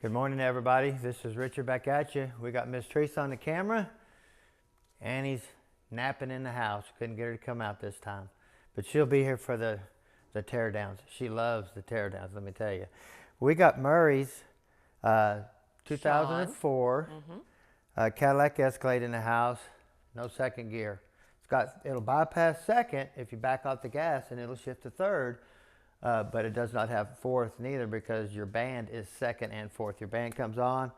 Good morning, everybody. This is Richard back at you. We got Miss Teresa on the camera. Annie's napping in the house. Couldn't get her to come out this time. But she'll be here for the teardowns. She loves the teardowns, let me tell you. We got Murray's 2004 Cadillac Escalade in the house. No second gear. It'll bypass second if you back off the gas, and it'll shift to third. But it does not have fourth neither, because your band is second and fourth. Your band comes on,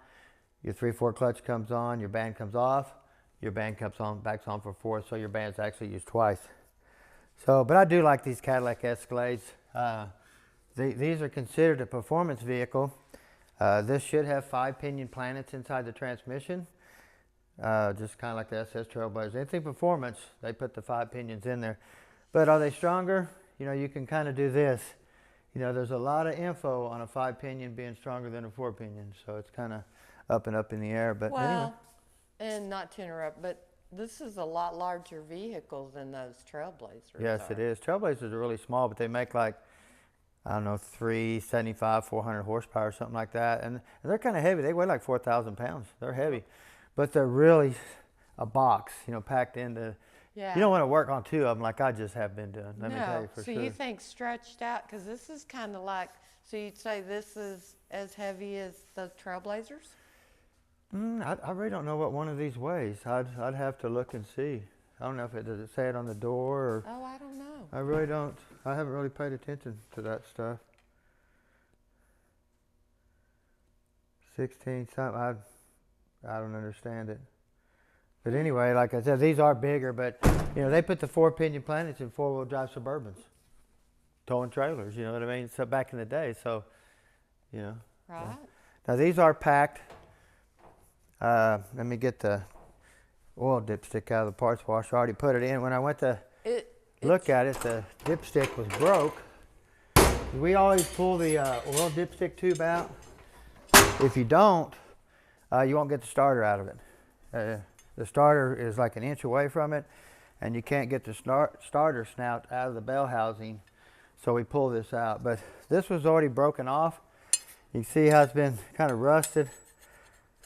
your 3/4 clutch comes on, your band comes off, your band comes on, backs on for fourth, so your band's actually used twice. But I do like these Cadillac Escalades. These are considered a performance vehicle. This should have 5 pinion planets inside the transmission, just kind of like the SS Trailblazer. Anything performance, they put the 5 pinions in there. But are they stronger? You know, you can kind of do this. You know, there's a lot of info on a 5 pinion being stronger than a 4 pinion, so it's kind of up in the air. But well, anyway. And not to interrupt, but this is a lot larger vehicle than those Trailblazers. Yes, it is. Trailblazers are really small, but they make like, I don't know, 375, 400 horsepower, something like that. And they're kind of heavy. They weigh like 4,000 pounds. They're heavy, but they're really a box, you know, packed into. Yeah. You don't want to work on 2 of them like I just have been doing. Let me tell you for sure. So you think stretched out, because this is kind of like, so you'd say this is as heavy as the Trailblazers? I really don't know what one of these weighs. I'd have to look and see. I don't know if does it say it on the door or. Oh, I don't know. I really don't. I haven't really paid attention to that stuff. 16 something. I don't understand it. But anyway, like I said, these are bigger, but you know, they put the 4 pinion planets in 4-wheel drive Suburbans, towing trailers, you know what I mean? So back in the day, so, you know. Right. Now these are packed. Let me get the oil dipstick out of the parts washer. I already put it in. When I went to look at it, the dipstick was broke. We always pull the oil dipstick tube out. If you don't, you won't get the starter out of it. The starter is like an inch away from it, and you can't get the starter snout out of the bell housing, so we pull this out. But this was already broken off. You can see how it's been kind of rusted.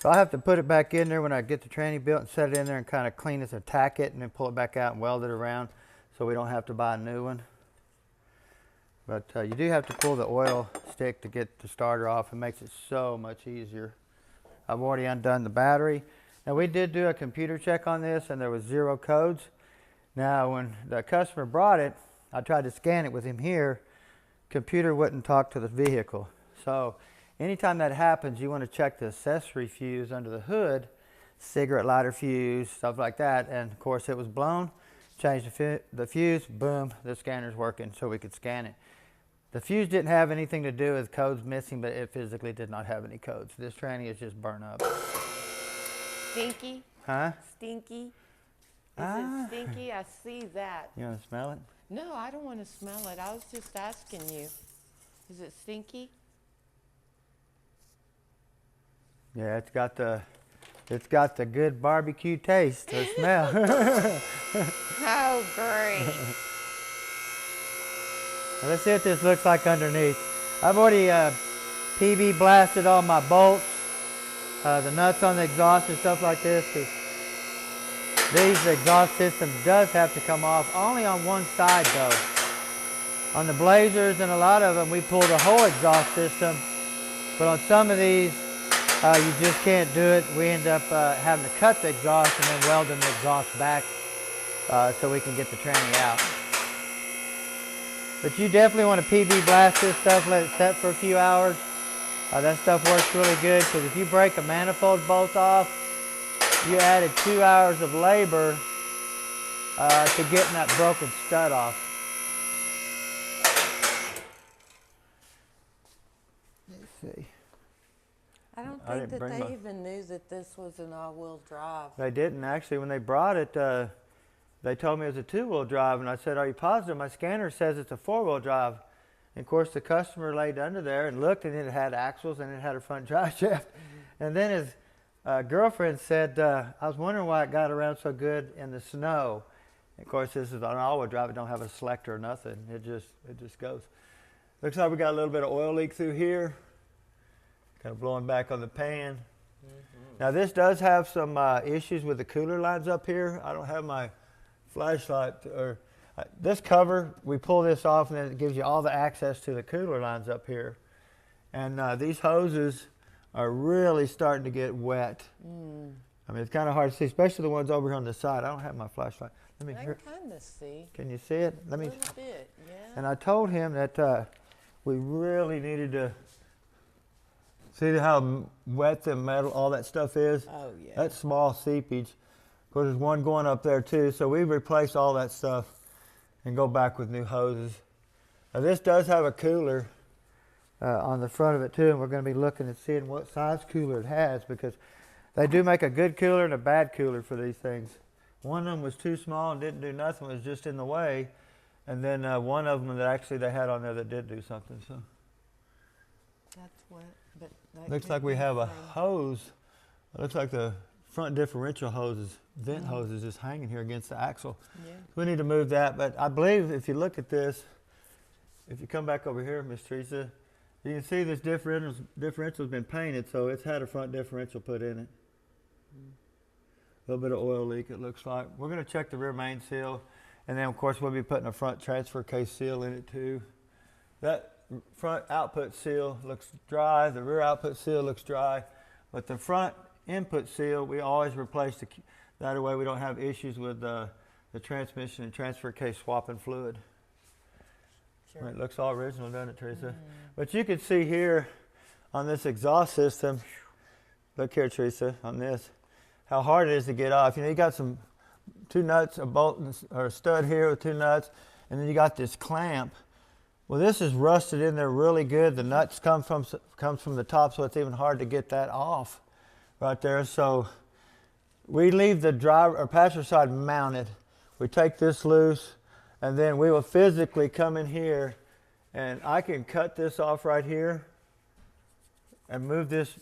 So I have to put it back in there when I get the tranny built and set it in there and kind of clean it and tack it, and then pull it back out and weld it around so we don't have to buy a new one. But you do have to pull the oil stick to get the starter off. It makes it so much easier. I've already undone the battery. Now we did do a computer check on this, and there was 0 codes. Now when the customer brought it, I tried to scan it with him here. Computer wouldn't talk to the vehicle. So anytime that happens, you want to check the accessory fuse under the hood, cigarette lighter fuse, stuff like that. And of course it was blown. Changed the fuse, boom, the scanner's working, so we could scan it. The fuse didn't have anything to do with codes missing, but it physically did not have any codes. This tranny is just burnt up. Stinky? Huh? Stinky? Is it stinky? I see that. You want to smell it? No, I don't want to smell it. I was just asking you. Is it stinky? Yeah, it's got the good barbecue taste or smell. Oh, great. Now let's see what this looks like underneath. I've already PB blasted all my bolts, the nuts on the exhaust and stuff like this, because these exhaust systems does have to come off only on one side though. On the Blazers and a lot of them, we pull the whole exhaust system, but on some of these, you just can't do it. We end up having to cut the exhaust and then welding the exhaust back so we can get the tranny out. But you definitely want to PB blast this stuff, let it set for a few hours. That stuff works really good, because if you break a manifold bolt off, you added 2 hours of labor to getting that broken stud off. Let's see. I don't think that they even knew that this was an all-wheel drive. They didn't actually. When they brought it, they told me it was a 2-wheel drive, and I said, "Are you positive? My scanner says it's a 4-wheel drive." And of course, the customer laid under there and looked, and it had axles and it had a front drive shaft. And then his girlfriend said, "I was wondering why it got around so good in the snow." And of course, this is an all-wheel drive. It don't have a selector or nothing. It just goes. Looks like we got a little bit of oil leak through here. kind of blowing back on the pan. Now this does have some issues with the cooler lines up here. I don't have my flashlight, or this cover, we pull this off and then it gives you all the access to the cooler lines up here. And these hoses are really starting to get wet. I mean, it's kind of hard to see, especially the ones over here on the side. I don't have my flashlight. Let me I can kind of see. Can you see it? A little bit, yeah. And I told him that we really needed to see how wet the metal, all that stuff is. Oh, yeah. That's small seepage. Of course, there's one going up there too. So we replace all that stuff and go back with new hoses. Now this does have a cooler on the front of it too, and we're going to be looking and seeing what size cooler it has, because they do make a good cooler and a bad cooler for these things. One of them was too small and didn't do nothing, was just in the way. And then one of them that actually they had on there that did do something. So That's what. But that looks like we have a hose. It looks like the front differential hoses, vent hoses, is hanging here against the axle. Yeah. We need to move that. But I believe if you look at this, if you come back over here, Miss Teresa, you can see this differential's been painted, so it's had a front differential put in it. A little bit of oil leak, it looks like. We're going to check the rear main seal, and then of course we'll be putting a front transfer case seal in it too. That front output seal looks dry, the rear output seal looks dry, but the front input seal we always replace that way we don't have issues with the transmission and transfer case swapping fluid. Sure. It looks all original, doesn't it, Teresa? But you can see here on this exhaust system, look here, Teresa, on this, how hard it is to get off. You know, you got two nuts, a bolt or a stud here with two nuts, and then you got this clamp. Well, this is rusted in there really good. The nuts comes from the top, so it's even hard to get that off right there. So we leave the driver or passenger side mounted. We take this loose, and then we will physically come in here, and I can cut this off right here and move this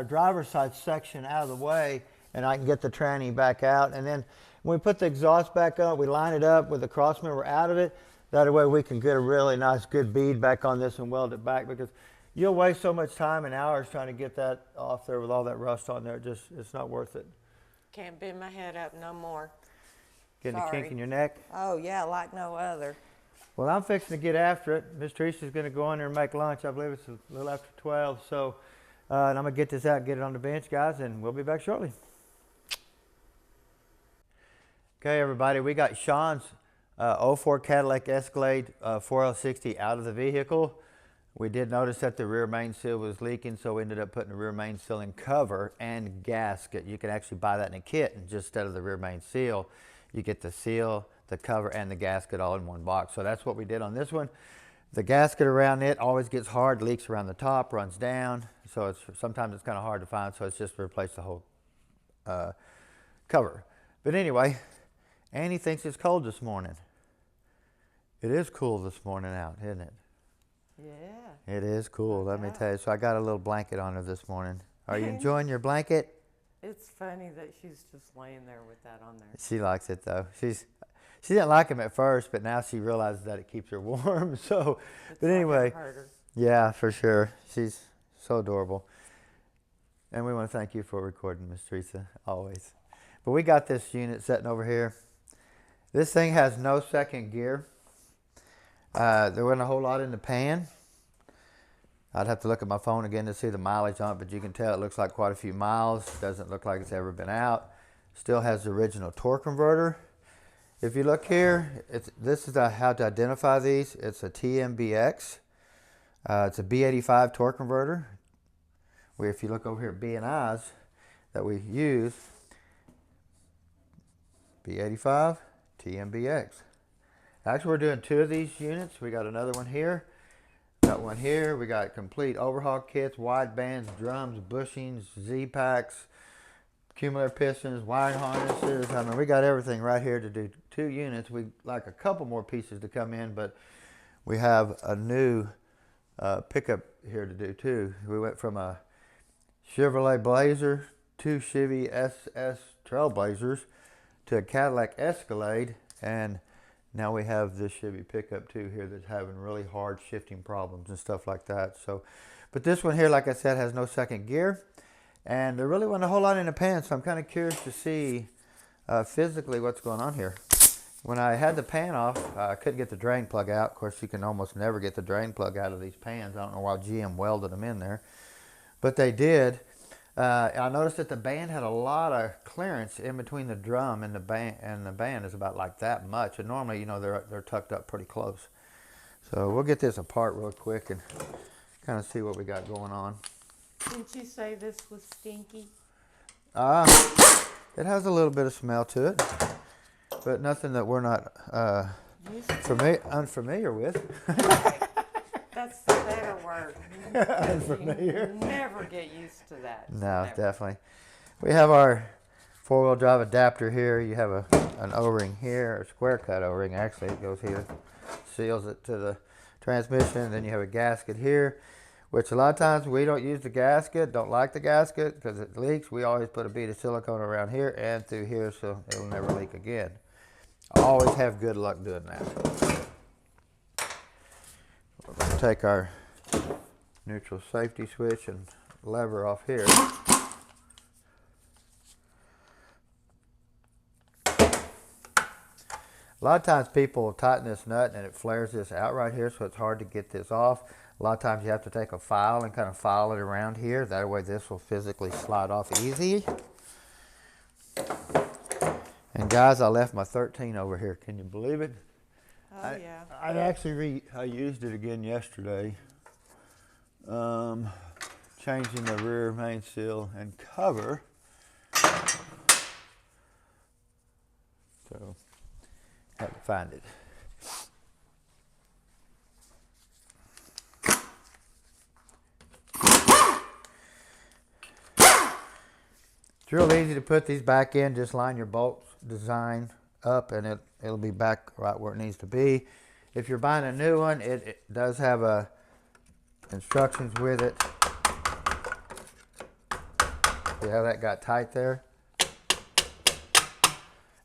driver's side section out of the way, and I can get the tranny back out. And then when we put the exhaust back up, we line it up with the cross member out of it. That way we can get a really nice good bead back on this and weld it back, because you'll waste so much time and hours trying to get that off there with all that rust on there. It's not worth it. Can't bend my head up no more. Getting a kink in your neck? Oh, yeah, like no other. Well, I'm fixing to get after it. Miss Teresa's going to go in there and make lunch. I believe it's a little after 12. So, and I'm going to get this out and get it on the bench, guys, and we'll be back shortly. Okay, everybody, we got Sean's 04 Cadillac Escalade 4L60 out of the vehicle. We did notice that the rear main seal was leaking, so we ended up putting the rear main seal in cover and gasket. You can actually buy that in a kit, and just instead of the rear main seal, you get the seal, the cover, and the gasket all in one box. So that's what we did on this one. The gasket around it always gets hard, leaks around the top, runs down. So sometimes it's kind of hard to find, so it's just replaced the whole cover. But anyway, Annie thinks it's cold this morning. It is cool this morning out, isn't it? Yeah. It is cool, let me tell you. So I got a little blanket on her this morning. Are you enjoying your blanket? It's funny that she's just laying there with that on there. She likes it though. She didn't like him at first, but now she realizes that it keeps her warm. So, but anyway, yeah, for sure. She's so adorable. And we want to thank you for recording, Miss Teresa, always. But we got this unit sitting over here. This thing has no second gear. There wasn't a whole lot in the pan. I'd have to look at my phone again to see the mileage on it, but you can tell it looks like quite a few miles. Doesn't look like it's ever been out. Still has the original torque converter. If you look here, this is how to identify these. It's a TMBX. It's a B85 torque converter. If you look over here at B&I's that we use, B85, TMBX. Actually, we're doing 2 of these units. We got another one here. Got one here. We got complete overhaul kits, wide bands, drums, bushings, Z-packs, cumulator pistons, wiring harnesses. I mean, we got everything right here to do 2 units. We'd like a couple more pieces to come in, but we have a new pickup here to do too. We went from a Chevrolet Blazer, 2 Chevy SS Trailblazers, to a Cadillac Escalade, and now we have this Chevy pickup too here that's having really hard shifting problems and stuff like that. So, But this one here, like I said, has no second gear. And there really wasn't a whole lot in the pan, so I'm kind of curious to see physically what's going on here. When I had the pan off, I couldn't get the drain plug out. Of course, you can almost never get the drain plug out of these pans. I don't know why GM welded them in there, but they did. I noticed that the band had a lot of clearance in between the drum and the band is about like that much. And normally, you know, they're tucked up pretty close. So we'll get this apart real quick and kind of see what we got going on. Didn't you say this was stinky? It has a little bit of smell to it, but nothing that we're not unfamiliar with. That's the better word. Unfamiliar. You never get used to that. No, Never. definitely. We have our four-wheel drive adapter here. You have an O-ring here, a square cut O-ring. Actually, it goes here, seals it to the transmission. Then you have a gasket here, which a lot of times we don't use the gasket, don't like the gasket because it leaks. We always put a bead of silicone around here and through here so it'll never leak again. I always have good luck doing that. We're going to take our neutral safety switch and lever off here. A lot of times people will tighten this nut and it flares this out right here, so it's hard to get this off. A lot of times you have to take a file and kind of file it around here. That way this will physically slide off easy. And guys, I left my 13 over here. Can you believe it? Oh, yeah. I actually used it again yesterday. Changing the rear main seal and cover. So, had to find it. It's real easy to put these back in. Just line your bolt design up and it'll be back right where it needs to be. If you're buying a new one, it does have instructions with it. See how that got tight there?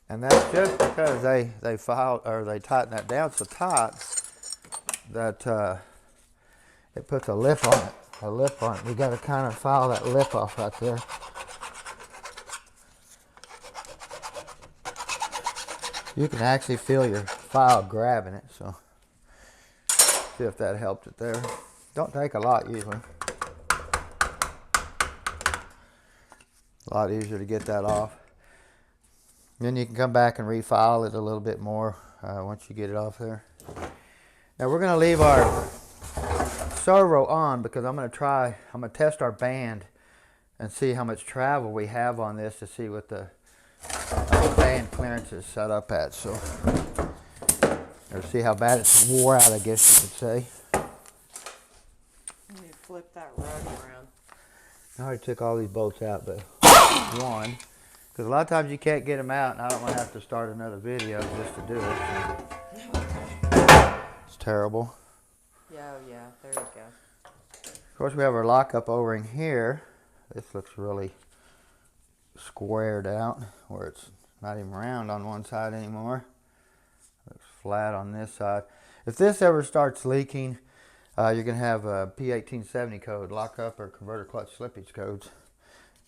And that's just because they tighten that down so tight that it puts a lip on it. A lip on it. We got to kind of file that lip off right there. You can actually feel your file grabbing it, so see if that helped it there. Don't take a lot usually. A lot easier to get that off. Then you can come back and refile it a little bit more once you get it off there. Now we're going to leave our servo on because I'm going to test our band and see how much travel we have on this to see what the band clearance is set up at. So, or see how bad it's wore out, I guess you could say. Let me flip that rug around. I already took all these bolts out, but one. Because a lot of times you can't get them out, and I don't want to have to start another video just to do it. It's terrible. Yeah, there you go. Of course, we have our lockup O-ring here. This looks really squared out, where it's not even round on one side anymore. Looks flat on this side. If this ever starts leaking, you're going to have a P1870 code, lockup or converter clutch slippage codes.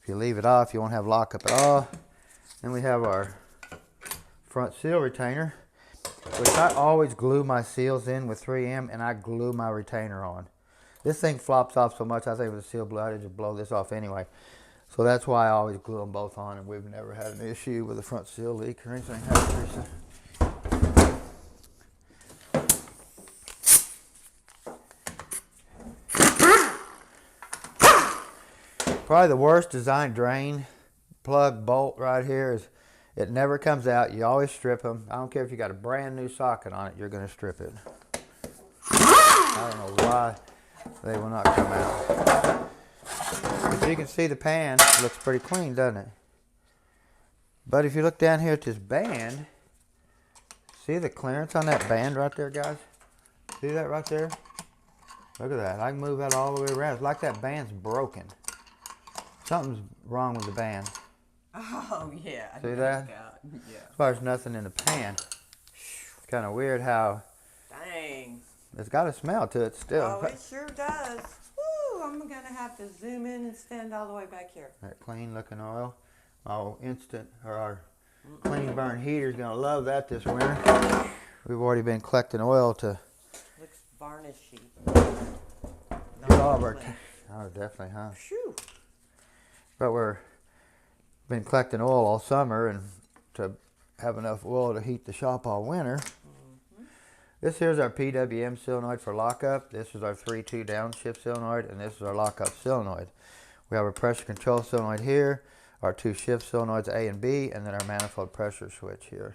If you leave it off, you won't have lockup at all. Then we have our front seal retainer, which I always glue my seals in with 3M, and I glue my retainer on. This thing flops off so much, I think with the seal blow, I just blow this off anyway. So that's why I always glue them both on, and we've never had an issue with a front seal leak or anything. Probably the worst design drain plug bolt right here is it never comes out. You always strip them. I don't care if you got a brand new socket on it, you're going to strip it. I don't know why they will not come out. But you can see the pan looks pretty clean, doesn't it? But if you look down here at this band, see the clearance on that band right there, guys? See that right there? Look at that. I can move that all the way around. It's like that band's broken. Something's wrong with the band. Oh, yeah. See that? Yeah. As far as nothing in the pan. It's kind of weird how Dang. it's got a smell to it still. Oh, it sure does. Woo, I'm I'm gonna have to zoom in and stand all the way back here. That clean looking oil. Our clean burn heater's gonna love that this winter. We've already been collecting oil to Looks varnishy. get all of our. Oh, definitely, huh? Phew. But we're been collecting oil all summer and to have enough oil to heat the shop all winter. This here's our PWM solenoid for lockup. This is our 3-2 downshift solenoid, and this is our lockup solenoid. We have a pressure control solenoid here, our 2 shift solenoids A and B, and then our manifold pressure switch here.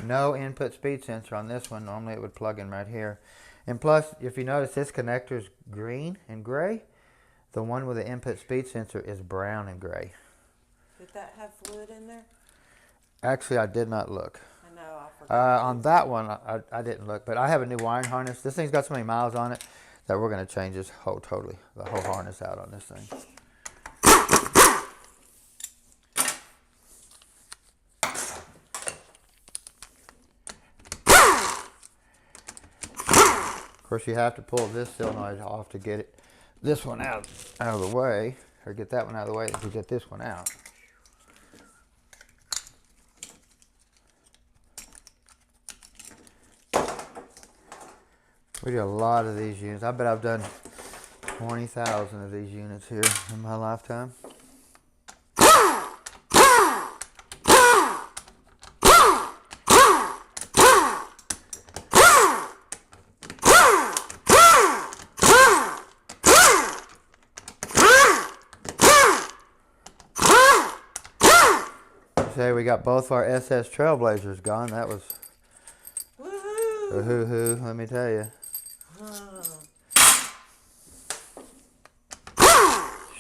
No input speed sensor on this one. Normally it would plug in right here. And plus, if you notice, this connector is green and gray. The one with the input speed sensor is brown and gray. Did that have fluid in there? Actually, I did not look. I know, I forgot. On that one, I didn't look, but I have a new wiring harness. This thing's got so many miles on it that we're going to change this the whole harness out on this thing. Of course, you have to pull this solenoid off to get this one out of the way, or get that one out of the way to get this one out. We do a lot of these units. I bet I've done 20,000 of these units here in my lifetime. Say we got both our SS Trailblazers gone. That was a hoo-hoo, let me tell you.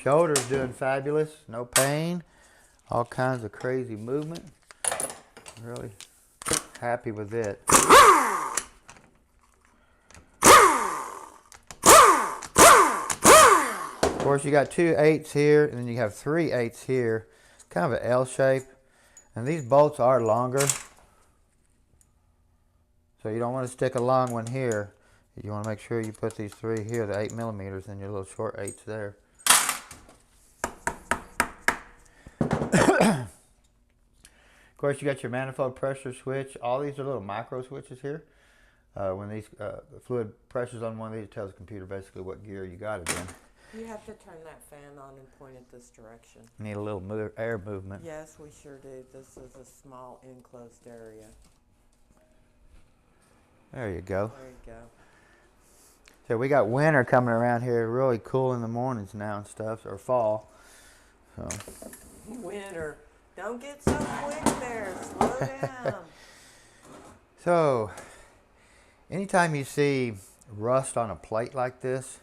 Shoulder's doing fabulous, no pain, all kinds of crazy movement. Really happy with it. Of course, you got 2 8s here, and then you have 3 8s here, kind of an L shape. And these bolts are longer, so you don't want to stick a long one here. You want to make sure you put these 3 here, the 8 millimeters, and your little short 8s there. Of course, you got your manifold pressure switch. All these are little micro switches here. When these fluid pressure's on one of these, it tells the computer basically what gear you got it in. You have to turn that fan on and point it this direction. Need a little air movement. Yes, we sure do. This is a small enclosed area. There you go. There you go. So we got winter coming around here, really cool in the mornings now and stuff, or fall. So. Winter. Don't get so quick there. Slow down. So, anytime you see rust on a plate like this,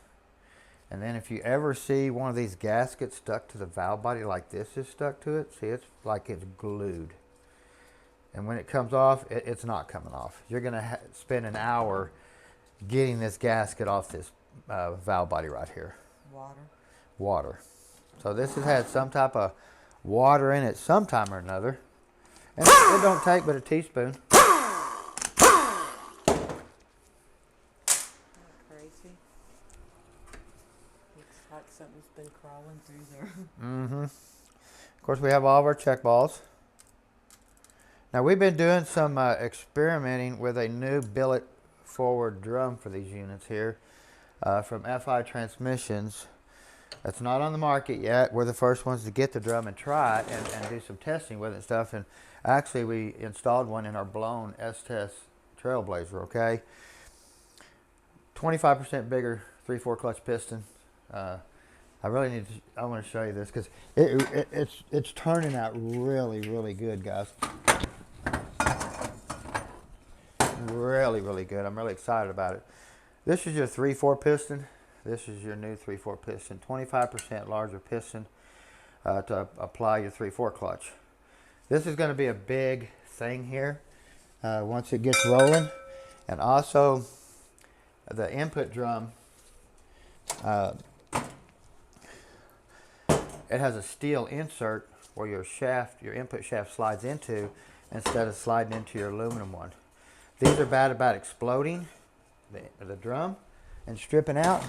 and then if you ever see one of these gaskets stuck to the valve body like this is stuck to it, see, it's like it's glued. And when it comes off, it's not coming off. You're going to spend an hour getting this gasket off this valve body right here. Water. So this has had some type of water in it sometime or another. And it don't take but a teaspoon. Something's been crawling through there. Mm-hmm. Of course, we have all of our check balls. Now, we've been doing some experimenting with a new billet forward drum for these units here from FI Transmissions. That's not on the market yet. We're the first ones to get the drum and try it and do some testing with it and stuff. And actually, we installed one in our blown S-Test Trailblazer, okay? 25% bigger 3/4 clutch piston. I want to show you this because it's turning out really, really good, guys. Really, really good. I'm really excited about it. This is your 3/4 piston. This is your new 3/4 piston. 25% larger piston to apply your 3/4 clutch. This is going to be a big thing here once it gets rolling. And also, the input drum, it has a steel insert where your input shaft slides into instead of sliding into your aluminum one. These are bad about exploding the drum and stripping out.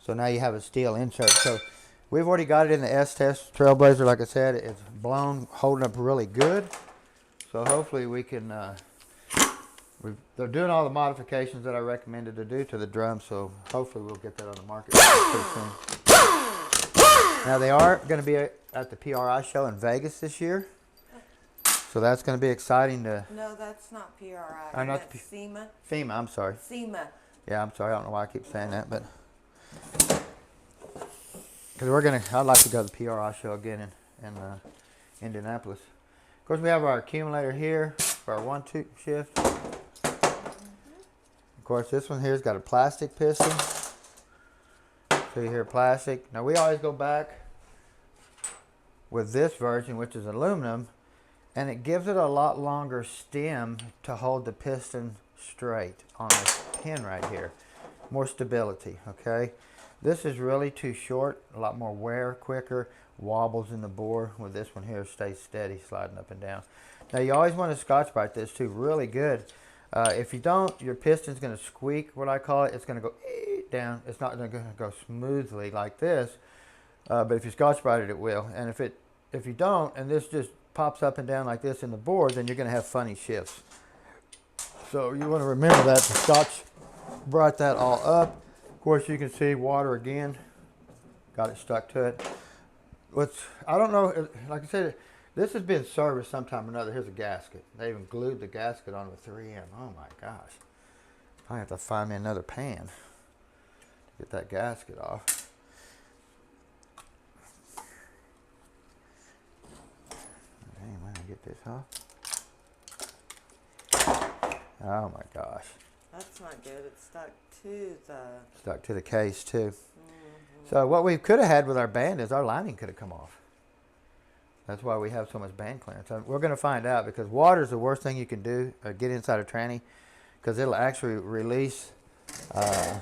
So now you have a steel insert. So we've already got it in the S-Test Trailblazer. Like I said, it's blown, holding up really good. So hopefully we can, they're doing all the modifications that I recommended to do to the drum. So hopefully we'll get that on the market pretty soon. Now they are going to be at the PRI show in Vegas this year. So that's going to be exciting to... No, that's not PRI. Not That's SEMA. FEMA, I'm sorry. SEMA. Yeah, I'm sorry. I don't know why I keep saying that, but... Because I'd like to go to the PRI show again in Indianapolis. Of course, we have our accumulator here for our 1-2 shift. Of course, this one here's got a plastic piston. See here, plastic. Now, we always go back with this version, which is aluminum, and it gives it a lot longer stem to hold the piston straight on this pin right here. More stability, okay? This is really too short, a lot more wear, quicker, wobbles in the bore. With this one here, stays steady, sliding up and down. Now you always want to Scotch-Brite this too, really good. If you don't, your piston's going to squeak, what I call it. It's going to go down. It's not going to go smoothly like this, but if you Scotch-Brite it, it will. And if you don't, and this just pops up and down like this in the bore, then you're going to have funny shifts. So you want to remember that the Scotch-Brite that all up. Of course, you can see water again. Got it stuck to it. I don't know, like I said, this has been serviced sometime or another. Here's a gasket. They even glued the gasket on with 3M. Oh my gosh. I have to find me another pan to get that gasket off. Dang, when I get this off. Oh my gosh. That's not good. It's stuck to the case too. So what we could have had with our band is our lining could have come off. That's why we have so much band clearance. We're going to find out, because water is the worst thing you can do, get inside a tranny, because it'll actually release the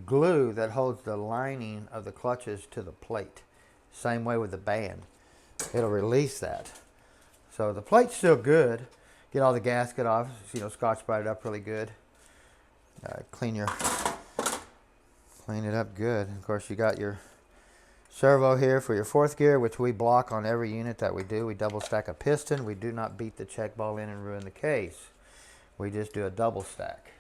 glue that holds the lining of the clutches to the plate. Same way with the band. It'll release that. So the plate's still good. Get all the gasket off, Scotch-Brite it up really good. Clean it up good. Of course, you got your servo here for your 4th gear, which we block on every unit that we do. We double stack a piston. We do not beat the check ball in and ruin the case. We just do a double stack.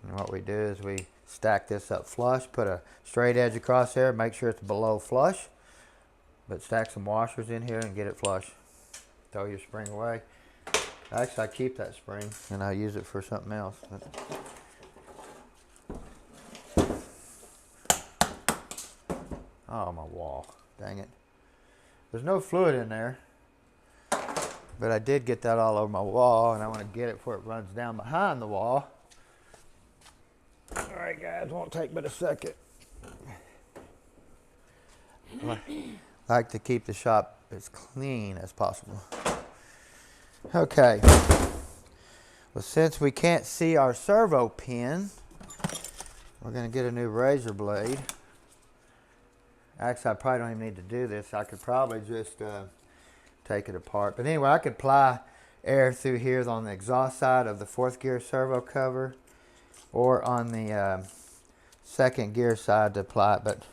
And what we do is we stack this up flush, put a straight edge across there, make sure it's below flush, but stack some washers in here and get it flush. Throw your spring away. Actually, I keep that spring and I use it for something else. Oh, my wall. Dang it. There's no fluid in there, but I did get that all over my wall, and I want to get it before it runs down behind the wall. All right, guys, won't take but a second. I like to keep the shop as clean as possible. Okay. Well, since we can't see our servo pin, we're going to get a new razor blade. Actually, I probably don't even need to do this. I could probably just take it apart. But anyway, I could apply air through here on the exhaust side of the 4th gear servo cover, or on the 2nd gear side to apply it. But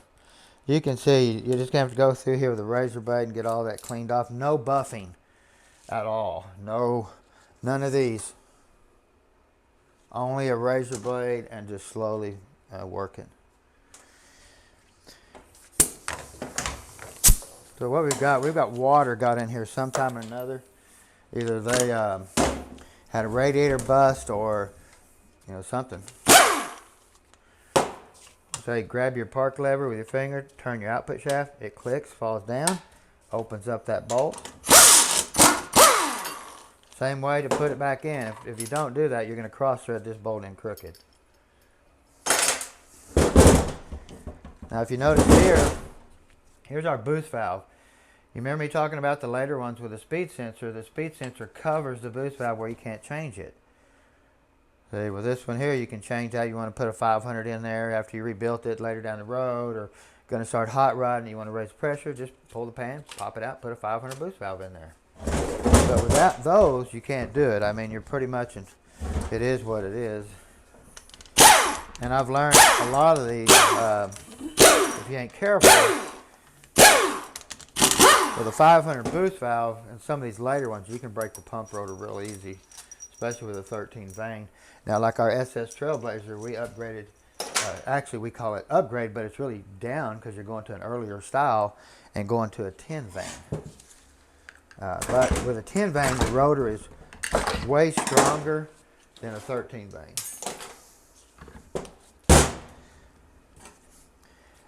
you can see, you're just going to have to go through here with a razor blade and get all that cleaned off. No buffing at all. No, none of these. Only a razor blade and just slowly work it. So what we've got water got in here sometime or another. Either they had a radiator bust or, something. So you grab your park lever with your finger, turn your output shaft, it clicks, falls down, opens up that bolt. Same way to put it back in. If you don't do that, you're going to cross thread this bolt in crooked. Now if you notice here, here's our boost valve. You remember me talking about the later ones with the speed sensor? The speed sensor covers the boost valve where you can't change it. See, with this one here, you can change that. You want to put a 500 in there after you rebuilt it later down the road, or going to start hot rodding, you want to raise the pressure, just pull the pan, pop it out, put a 500 boost valve in there. But without those, you can't do it. I mean, you're pretty much, it is what it is. And I've learned a lot of these, if you ain't careful, with a 500 boost valve and some of these later ones, you can break the pump rotor real easy, especially with a 13 vane. Now, like our SS Trailblazer, we upgraded, actually we call it upgrade, but it's really down because you're going to an earlier style and going to a 10 vane. But with a 10 vane, the rotor is way stronger than a 13 vane.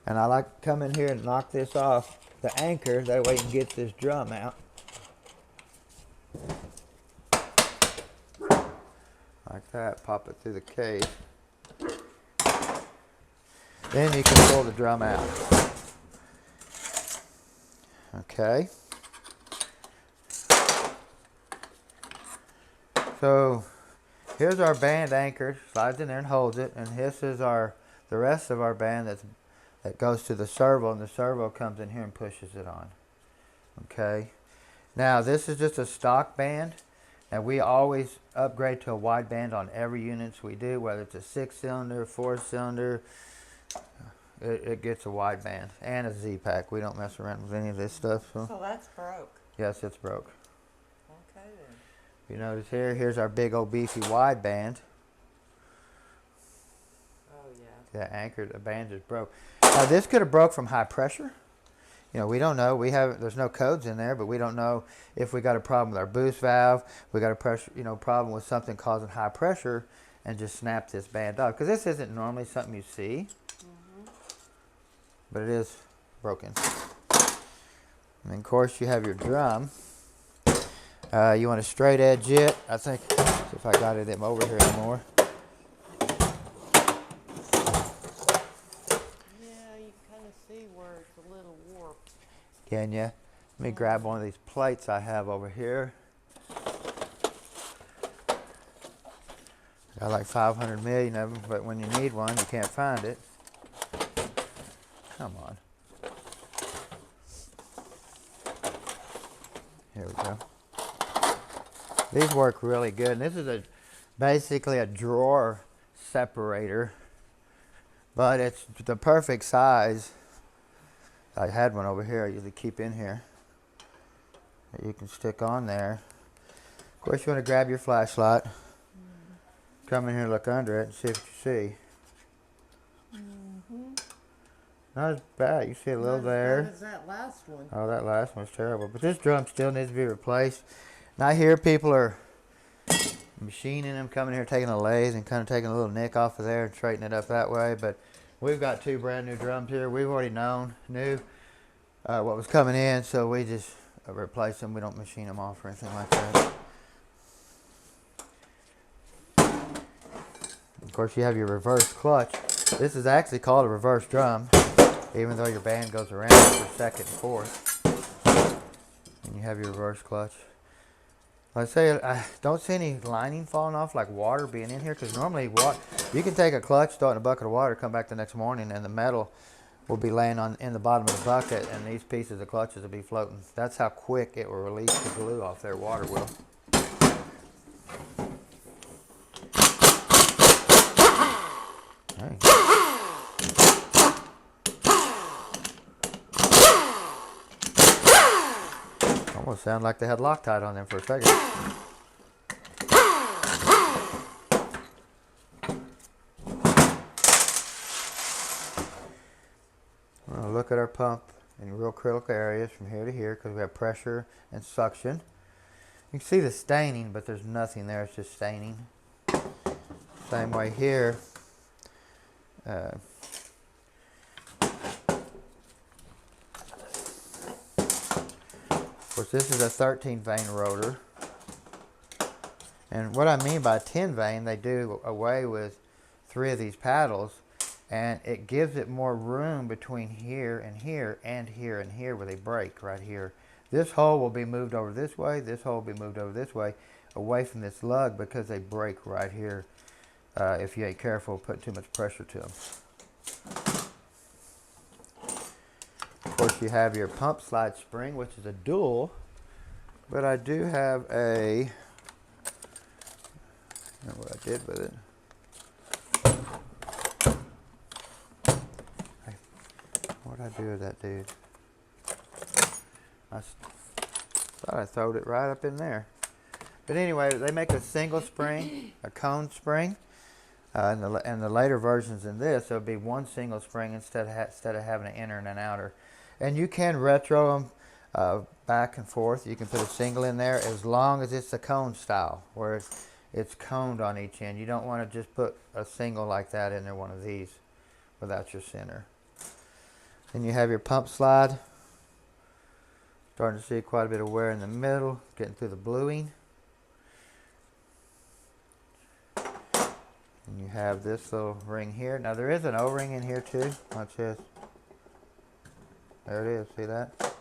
And I like to come in here and knock this off the anchor, that way you can get this drum out. Like that, pop it through the case. Then you can pull the drum out. Okay. So here's our band anchor, slides in there and holds it, and this is the rest of our band that goes to the servo, and the servo comes in here and pushes it on. Okay. Now this is just a stock band, and we always upgrade to a wide band on every unit we do, whether it's a 6-cylinder, 4-cylinder, it gets a wide band, and a Z-Pack. We don't mess around with any of this stuff. So that's broke. Yes, it's broke. Okay then. You notice here's our big old beefy wide band. Oh yeah. The anchor, the band just broke. Now this could have broke from high pressure. You know, we don't know. There's no codes in there, but we don't know if we got a problem with our boost valve. We got a problem with something causing high pressure, and just snap this band off. Because this isn't normally something you see, but it is broken. And of course, you have your drum. You want to straight edge it. I think, see if I got it over here anymore. Can you? Let me grab one of these plates I have over here. Got like 500 million of them, but when you need one, you can't find it. Come on. Here we go. These work really good. And this is basically a drawer separator, but it's the perfect size. I had one over here I usually keep in here that you can stick on there. Of course, you want to grab your flashlight, come in here and look under it and see what you see. Not as bad. You see a little there. Not as bad as that last one. Oh, that last one's terrible. But this drum still needs to be replaced. And I hear people are machining them, coming here, taking a lathe and kind of taking a little nick off of there and straightening it up that way. But we've got 2 brand new drums here. We've already knew what was coming in, so we just replace them. We don't machine them off or anything like that. Of course, you have your reverse clutch. This is actually called a reverse drum, even though your band goes around for 2nd and 4th. And you have your reverse clutch. Like I say, I don't see any lining falling off, like water being in here, because normally you can take a clutch, throw it in a bucket of water, come back the next morning, and the metal will be laying in the bottom of the bucket, and these pieces of clutches will be floating. That's how quick it will release the glue off there. Water will. Hey. Almost sounded like they had Loctite on them for a second. We'll look at our pump in real critical areas from here to here, because we have pressure and suction. You can see the staining, but there's nothing there. It's just staining. Same way here. Of course, this is a 13 vane rotor. And what I mean by 10 vane, they do away with 3 of these paddles, and it gives it more room between here and here and here and here where they break right here. This hole will be moved over this way. This hole will be moved over this way, away from this lug, because they break right here if you ain't careful, put too much pressure to them. Of course, you have your pump slide spring, which is a dual, but I do have I don't know what I did with it. What did I do with that dude? Thought I throwed it right up in there. But anyway, they make a single spring, a cone spring. And the later versions in this, there'll be one single spring instead of having an inner and an outer. And you can retro them back and forth. You can put a single in there as long as it's a cone style, where it's coned on each end. You don't want to just put a single like that in there, one of these, without your center. Then you have your pump slide. Starting to see quite a bit of wear in the middle, getting through the bluing. And you have this little ring here. Now there is an O-ring in here too. Watch this. There it is. See that?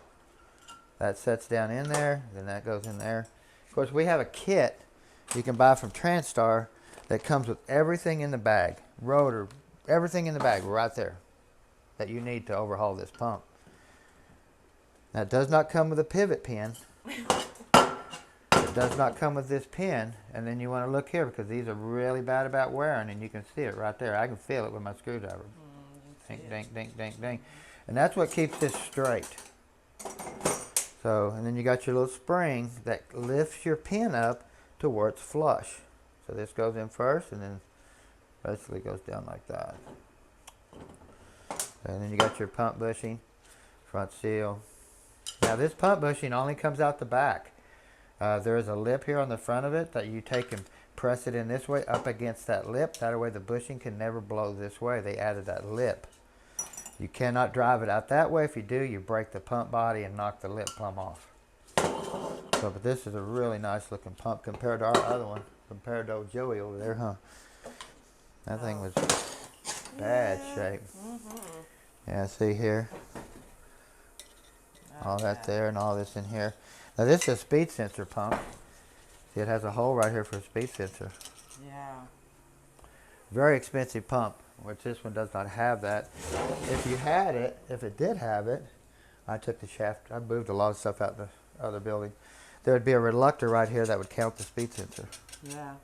That sets down in there. Then that goes in there. Of course, we have a kit you can buy from Transtar that comes with everything in the bag. Rotor, everything in the bag right there that you need to overhaul this pump. Now it does not come with a pivot pin. It does not come with this pin. And then you want to look here because these are really bad about wearing, and you can see it right there. I can feel it with my screwdriver. Ding, ding, ding, ding, ding. And that's what keeps this straight. So, and then you got your little spring that lifts your pin up to where it's flush. So this goes in first and then basically goes down like that. And then you got your pump bushing, front seal. Now this pump bushing only comes out the back. There is a lip here on the front of it that you take and press it in this way up against that lip. That way the bushing can never blow this way. They added that lip. You cannot drive it out that way. If you do, you break the pump body and knock the lip plumb off. So, but this is a really nice looking pump compared to our other one, compared to old Joey over there, huh? That thing was bad shape. Yeah, see here? All that there and all this in here. Now this is a speed sensor pump. See, it has a hole right here for a speed sensor. Yeah. Very expensive pump, which this one does not have that. If you had it, if it did have it, I took the shaft, I moved a lot of stuff out the other building. There would be a reluctor right here that would count the speed sensor. Yeah.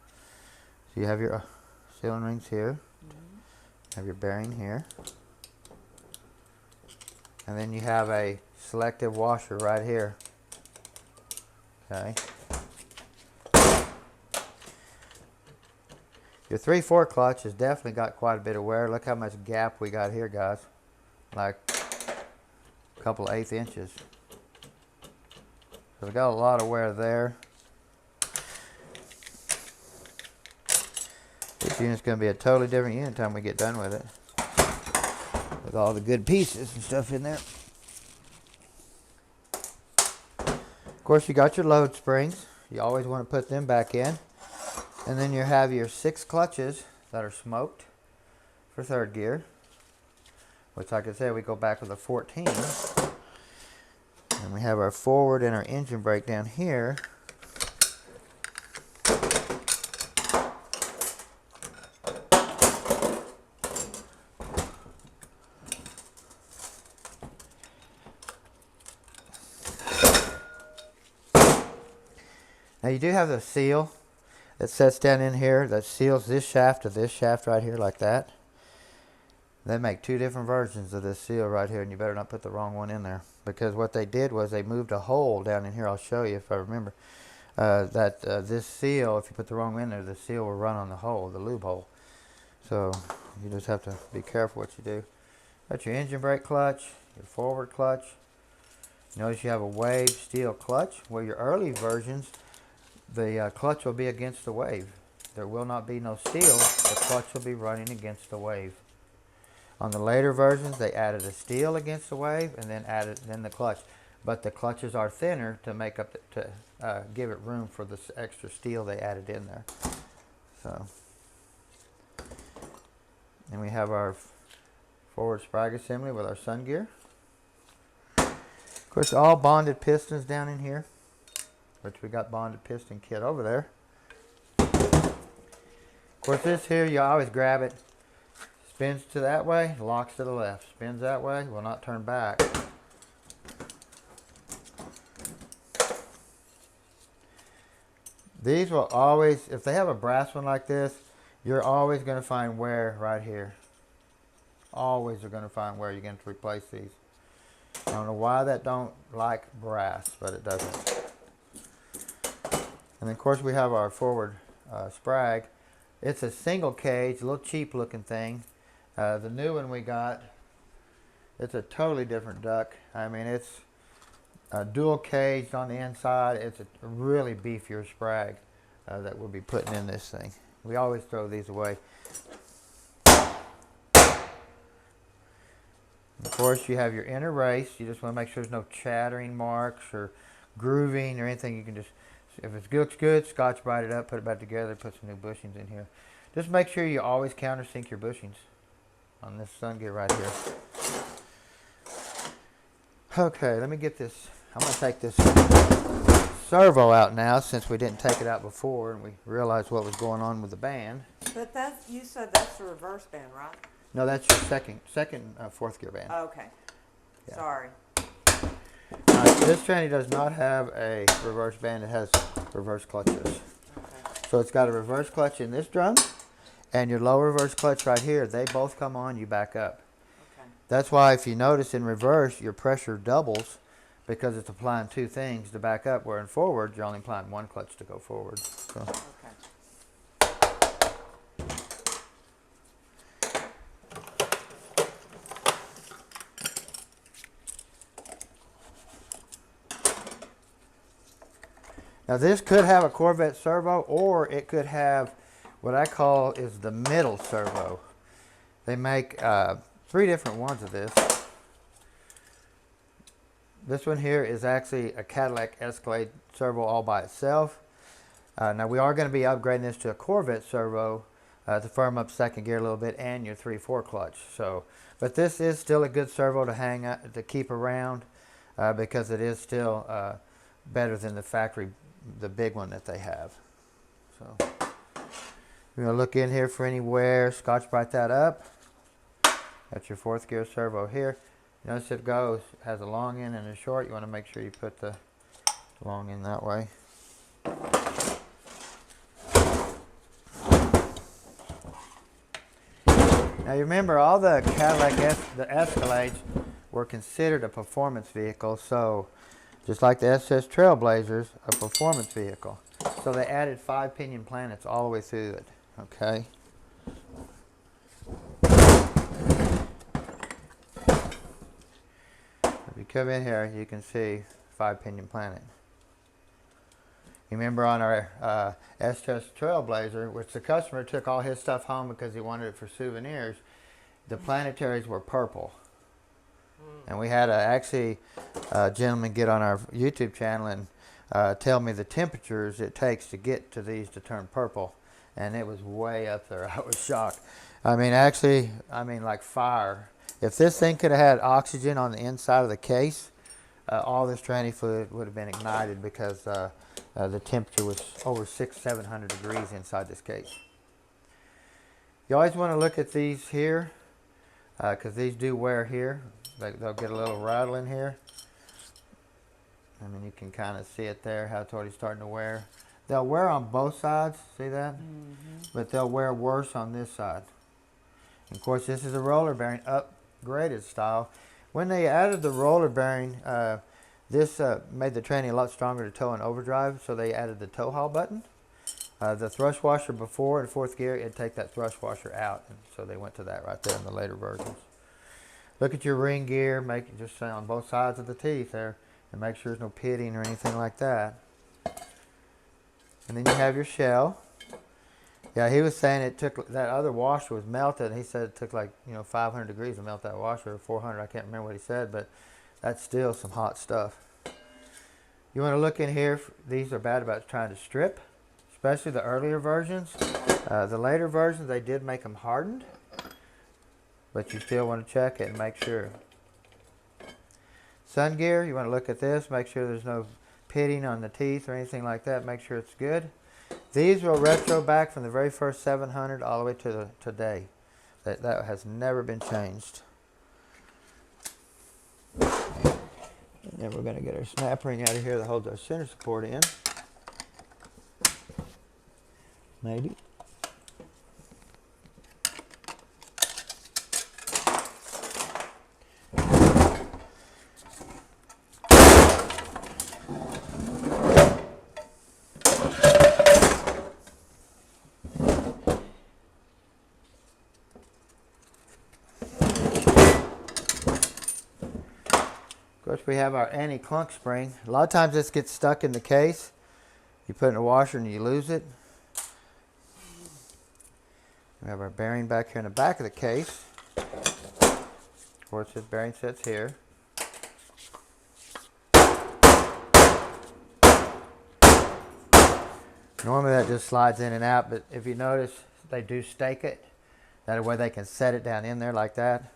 So you have your sealing rings here, have your bearing here, and then you have a selective washer right here. Okay. Your 3/4 clutch has definitely got quite a bit of wear. Look how much gap we got here, guys. Like a couple 1/8 inches. So we got a lot of wear there. This unit's going to be a totally different unit time we get done with it. With all the good pieces and stuff in there. Of course, you got your load springs. You always want to put them back in. And then you have your 6 clutches that are smoked for 3rd gear. Which, like I said, we go back with a 14. And we have our forward and our engine brake down here. Now you do have the seal that sets down in here that seals this shaft to this shaft right here like that. They make 2 different versions of this seal right here, and you better not put the wrong one in there, because what they did was they moved a hole down in here. I'll show you if I remember. This seal, if you put the wrong one in there, the seal will run on the hole, the lube hole. So you just have to be careful what you do. Got your engine brake clutch, your forward clutch. Notice you have a wave steel clutch, where your early versions, the clutch will be against the wave. There will not be no steel. The clutch will be running against the wave. On the later versions, they added a steel against the wave and then the clutch. But the clutches are thinner to make up to give it room for this extra steel they added in there. So, and we have our forward sprag assembly with our sun gear. Of course, all bonded pistons down in here, which we got bonded piston kit over there. Of course, this here, you always grab it. Spins to that way, locks to the left. Spins that way, will not turn back. These will always, if they have a brass one like this, you're always going to find wear right here. Always are going to find wear. You're going to replace these. I don't know why that don't like brass, but it doesn't. And then of course we have our forward sprag. It's a single cage, a little cheap looking thing. The new one we got, it's a totally different duck. I mean, it's dual caged on the inside. It's a really beefier sprag that we'll be putting in this thing. We always throw these away. Of course, you have your inner race. You just want to make sure there's no chattering marks or grooving or anything. You can just, if it looks good, Scotch Brite it up, put it back together, put some new bushings in here. Just make sure you always countersink your bushings on this sun gear right here. Okay, let me get this. I'm going to take this servo out now since we didn't take it out before and we realized what was going on with the band. But that's, you said that's the reverse band, right? No, that's your second fourth gear band. Oh, okay. Yeah. Sorry. This tranny does not have a reverse band. It has reverse clutches. Okay. So it's got a reverse clutch in this drum and your low reverse clutch right here. They both come on, you back up. Okay. That's why if you notice in reverse, your pressure doubles because it's applying two things to back up, where in forward, you're only applying one clutch to go forward. So. Okay. Now this could have a Corvette servo, or it could have what I call is the middle servo. They make 3 different ones of this. This one here is actually a Cadillac Escalade servo all by itself. Now we are going to be upgrading this to a Corvette servo to firm up second gear a little bit and your 3/4 clutch. So, but this is still a good servo to hang out, to keep around because it is still better than the factory, the big one that they have. So we're going to look in here for any wear, Scotch Brite that up. That's your 4th gear servo here. Notice it goes, has a long end and a short. You want to make sure you put the long end that way. Now you remember all the Cadillac the Escalades were considered a performance vehicle, so just like the SS Trailblazers, a performance vehicle. So they added 5 pinion planets all the way through it, okay? If you come in here, you can see 5 pinion planet. You remember on our SS Trailblazer, which the customer took all his stuff home because he wanted it for souvenirs, the planetaries were purple. And we had actually a gentleman get on our YouTube channel and tell me the temperatures it takes to get to these to turn purple. And it was way up there. I was shocked. I mean, actually, like fire. If this thing could have had oxygen on the inside of the case, all this tranny fluid would have been ignited because the temperature was over 600-700 degrees inside this case. You always want to look at these here because these do wear here. They'll get a little rattle in here. I mean, you can kind of see it there, how it's already starting to wear. They'll wear on both sides, see that? Mm-hmm. But they'll wear worse on this side. And of course, this is a roller bearing upgraded style. When they added the roller bearing, this made the tranny a lot stronger to tow in overdrive, so they added the tow haul button. The thrust washer before in 4th gear, it'd take that thrust washer out, and so they went to that right there in the later versions. Look at your ring gear, make it just on both sides of the teeth there, and make sure there's no pitting or anything like that. And then you have your shell. Yeah, he was saying it took, that other washer was melted, and he said it took like 500 degrees to melt that washer, or 400, I can't remember what he said, but that's still some hot stuff. You want to look in here. These are bad about trying to strip, especially the earlier versions. The later versions, they did make them hardened, but you still want to check it and make sure. Sun gear, you want to look at this, make sure there's no pitting on the teeth or anything like that, make sure it's good. These will retro back from the very first 700 all the way to today. That has never been changed. And then we're going to get our snap ring out of here that holds our center support in. Maybe. course, we have our anti-clunk spring. A lot of times this gets stuck in the case. You put it in the washer and you lose it. We have our bearing back here in the back of the case. Of course, this bearing sits here. Normally that just slides in and out, but if you notice, they do stake it. That way they can set it down in there like that.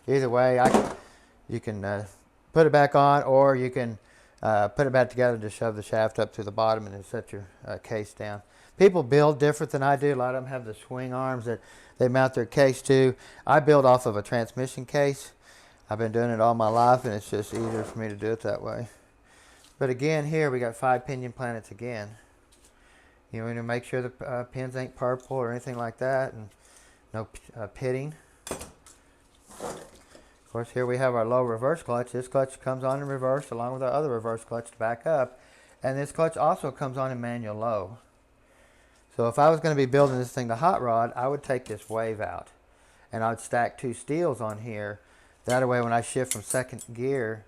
Either way, you can put it back on, or you can put it back together to shove the shaft up to the bottom and then set your case down. People build different than I do. A lot of them have the swing arms that they mount their case to. I build off of a transmission case. I've been doing it all my life, and it's just easier for me to do it that way. But again, here we got 5 pinion planets again. You want to make sure the pins ain't purple or anything like that, and no pitting. Of course, here we have our low reverse clutch. This clutch comes on in reverse along with our other reverse clutch to back up. And this clutch also comes on in manual low. So if I was going to be building this thing to hot rod, I would take this wave out. And I would stack 2 steels on here. That way when I shift from second gear,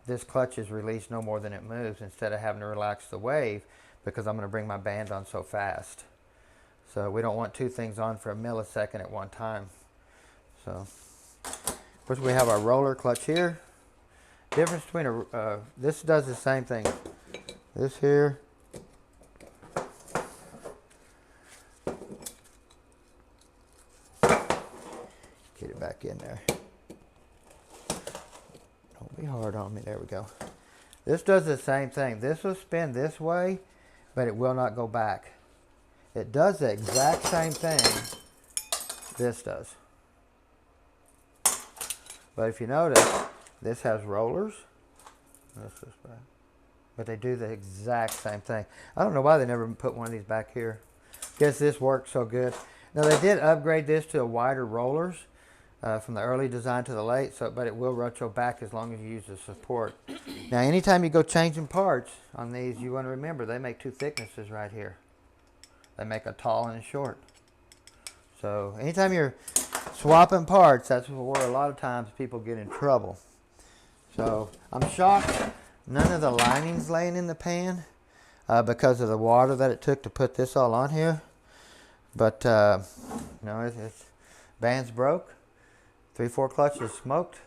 this clutch is released no more than it moves, instead of having to relax the wave, because I'm going to bring my band on so fast. So we don't want 2 things on for a millisecond at one time. So, of course, we have our roller clutch here. Difference between this does the same thing. This here. Get it back in there. Don't be hard on me. There we go. This does the same thing. This will spin this way, but it will not go back. It does the exact same thing this does. But if you notice, this has rollers. But they do the exact same thing. I don't know why they never put one of these back here. Guess this works so good. Now they did upgrade this to a wider rollers from the early design to the late, but it will retro back as long as you use the support. Now anytime you go changing parts on these, you want to remember they make 2 thicknesses right here. They make a tall and a short. So anytime you're swapping parts, that's where a lot of times people get in trouble. So I'm shocked none of the lining's laying in the pan because of the water that it took to put this all on here. But no, it's band's broke, 3/4 clutch is smoked,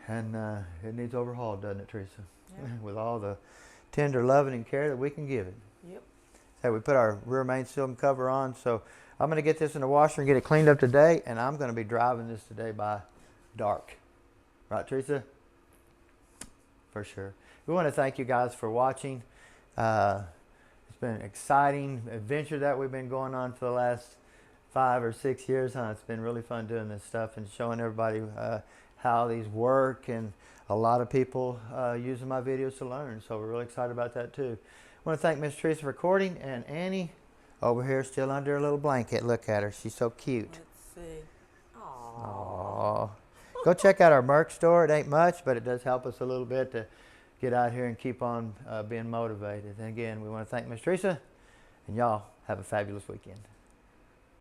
and it needs overhauled, doesn't it, Teresa? Yep. With all the tender loving and care that we can give it. Yep. Hey, we put our rear main seal and cover on, so I'm going to get this in the washer and get it cleaned up today, and I'm going to be driving this today by dark. Right, Teresa? For sure. We want to thank you guys for watching. It's been an exciting adventure that we've been going on for the last 5 or 6 years. It's been really fun doing this stuff and showing everybody how these work, and a lot of people using my videos to learn. So we're really excited about that too. I want to thank Miss Teresa for recording, and Annie over here still under a little blanket. Look at her. She's so cute. Let's see. Aww. Go check out our merch store. It ain't much, but it does help us a little bit to get out here and keep on being motivated. And again, we want to thank Miss Teresa, and y'all have a fabulous weekend.